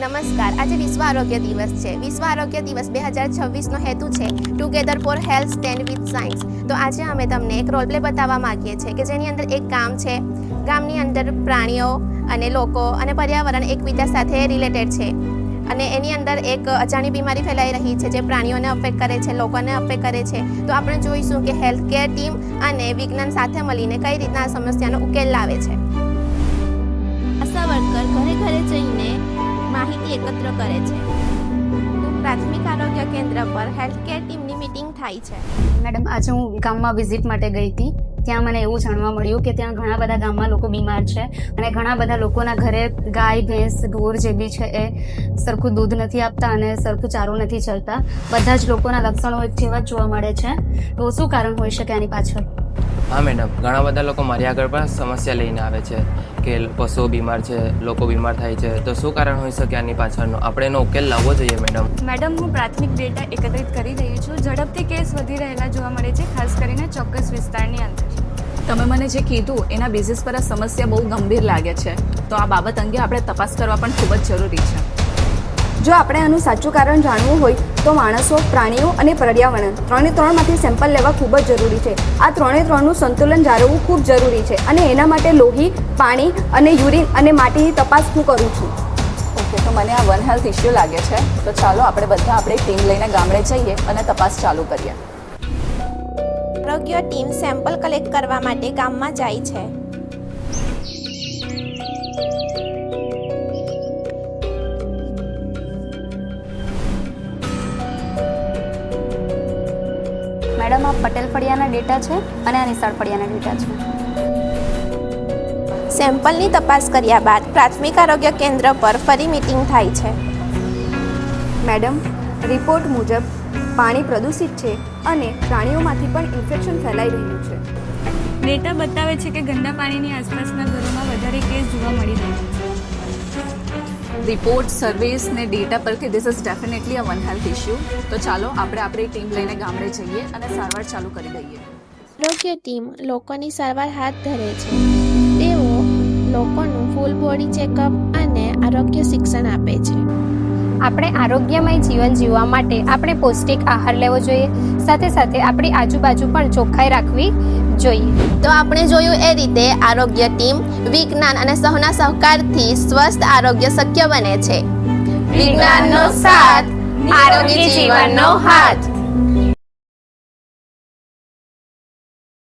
નમસ્કાર. આજે વિશ્વ આરોગ્ય દિવસ છે. વિશ્વ આરોગ્ય દિવસ 2026નો હેતુ છે together for health stand with science. તો આજે અમે તમને એક રોલ પ્લે બતાવવા માંગીએ છીએ કે જેની અંદર એક ગામ છે. ગામની અંદર પ્રાણીઓ અને લોકો અને પર્યાવરણ એકબીજા સાથે રિલેટેડ છે અને એની અંદર એક અજાણી બીમારી ફેલાઈ રહી છે જે પ્રાણીઓને અફેક્ટ કરે છે, લોકોને અફેક્ટ કરે છે. તો આપણે જોઈશું કે હેલ્થ કેર ટીમ અને વિજ્ઞાન સાથે મળીને કઈ રીતના આ સમસ્યાનો ઉકેલ લાવે છે. આશા વર્કર ઘરે ઘરે જઈને માહિતી એકત્ર કરે છે. પ્રાથમિક આરોગ્ય કેન્દ્ર પર હેલ્થ કેર ટીમની મીટિંગ થાય છે. મેડમ, આજે હું ગામમાં વિઝિટ માટે ગઈ હતી. ત્યાં મને એવું જાણવા મળ્યું કે ત્યાં ઘણા બધા ગામમાં લોકો બીમાર છે અને ઘણા બધા લોકોના ઘરે ગાય, ભેંસ, ઢોર જે બી છે એ સરખું દૂધ નથી આપતા અને સરખું ચારો નથી ચલતા. બધા જ લોકોના લક્ષણો એક જેવા જ જોવા મળે છે. તો શું કારણ હોઈ શકે આની પાછળ? હા મેડમ, ઘણા બધા લોકો મારી આગળ પણ સમસ્યા લઈને આવે છે કે પશુઓ બીમાર છે, લોકો બીમાર થાય છે. તો શું કારણ હોઈ શકે આની પાછળનો? આપણે એનો ઉકેલ લાવવો જોઈએ મેડમ. મેડમ, હું પ્રાથમિક ડેટા એકત્રિત કરી રહી છું. ઝડપથી કેસ વધી રહેલા જોવા મળે છે, ખાસ કરીને ચોક્કસ વિસ્તારની અંદર. તમે મને જે કીધું એના બેઝિસ પર આ સમસ્યા બહુ ગંભીર લાગે છે. તો આ બાબત અંગે આપણે તપાસ કરવા પણ ખૂબ જ જરૂરી છે. જો આપણે આનું સાચું કારણ જાણવું હોય તો માણસો, પ્રાણીઓ અને પર્યાવરણ ત્રણેમાંથી સેમ્પલ લેવા ખૂબ જ જરૂરી છે. આ ત્રણનું સંતુલન જાળવવું ખૂબ જરૂરી છે અને એના માટે લોહી, પાણી અને યુરિન અને માટીની તપાસ હું કરું છું. ઓકે, તો મને આ વન હેલ્થ ઇશ્યુ લાગે છે. તો ચાલો આપણે બધા આપણી ટીમ લઈને ગામડે જઈએ અને તપાસ ચાલુ કરીએ. આરોગ્ય ટીમ સેમ્પલ કલેક્ટ કરવા માટે ગામમાં જાય છે. મેડમ, આ પટેલ ફળિયાના ડેટા છે અને આ નિશાળ ફળિયાના ડેટા છે. સેમ્પલની તપાસ કર્યા બાદ પ્રાથમિક આરોગ્ય કેન્દ્ર પર ફરી મીટિંગ થાય છે. મેડમ, રિપોર્ટ મુજબ પાણી પ્રદૂષિત છે અને પ્રાણીઓમાંથી પણ ઇન્ફેક્શન ફેલાઈ રહ્યું છે. ડેટા બતાવે છે કે ગંદા પાણીની આસપાસના ઘરોમાં વધારે કેસ જોવા મળી રહ્યા છે. રિપોર્ટ, સર્વિસ ને ડેટા પરથી this is definitely a one health issue. તો ચાલો આપણે આપણી ટીમ લઈને ગામડે જઈએ અને સારવાર ચાલુ કરી દઈએ. આરોગ્ય ટીમ લોકોની સારવાર હાથ ધરે છે. તેઓ લોકોનું ફૂલ બોડી ચેકઅપ અને આરોગ્ય શિક્ષણ આપે છે. આપણે આરોગ્યમય જીવન જીવવા માટે આપણે પૌષ્ટિક આહાર લેવો જોઈએ. સાથે સાથે આપણી આજુબાજુ પણ ચોખ્ખાઈ રાખવી જોઈએ. તો આપણે જોયું એ રીતે આરોગ્ય ટીમ, વિજ્ઞાન અને સૌના સહકારથી સ્વસ્થ આરોગ્ય શક્ય બને છે. વિજ્ઞાનનો સાથ, આરોગ્ય જીવનનો હાથ.